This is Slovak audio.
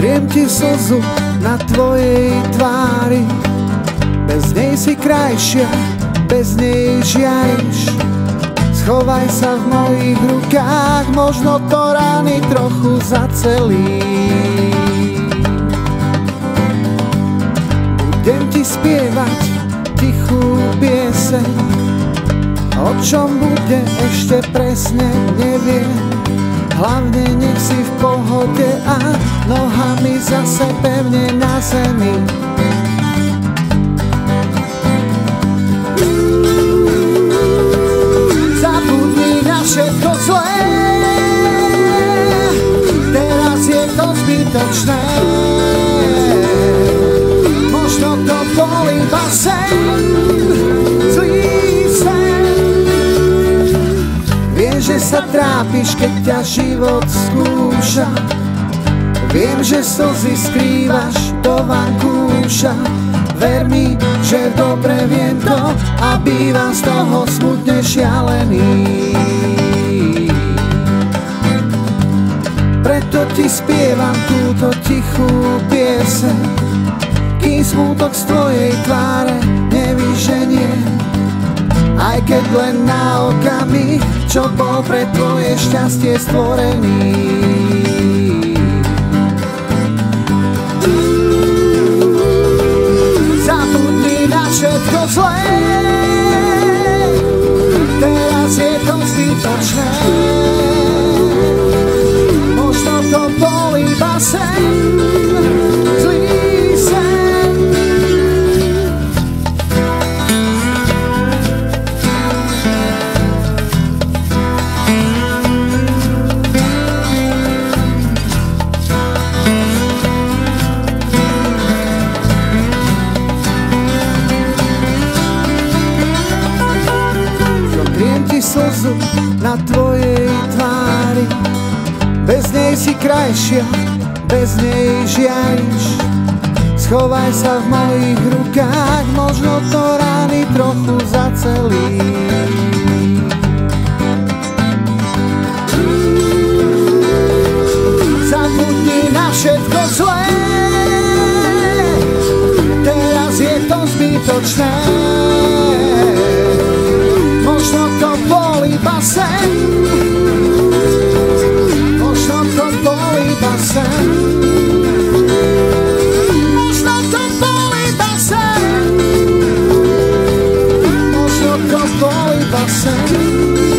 Zotriem ti slzu na tvojej tvári, bez nej si krajšia, bez nej žiariš. Schovaj sa v mojich rukách, možno to rány trochu zacelí. Budem ti spievať tichú pieseň, o čom bude ešte presne neviem. Hlavne nech si v pohode a nohami zase pevne na zemi. Zabudni na všetko zlé, teraz je to zbytočné. Možno to bol iba sen, zlý sen. Viem, že sa trápiš, keď ťa život skúša. Viem, že slzy skrývaš do vankúša. Ver mi, že dobre viem to a bývam z toho smutne šialený. Preto ti spievam túto tichú pieseň, kým smutok z tvojej tváre nevyženie. Aj keď len na okamih, čo bol pre tvoje šťastie stvorený. Zabudni na všetko zlé, teraz je to zbytočné. Možno to bol iba sen, zlý sen. Slzu na tvojej tvári, bez nej si krajšia, bez nej žiariš. Schovaj sa v mojich rukách, možno to rány trochu zacelí. Zabudni na všetko zlé, teraz je to zbytočné. Možno to bol iba sen, možno to bol iba sen, možno to bol iba sen, možno to bol iba sen.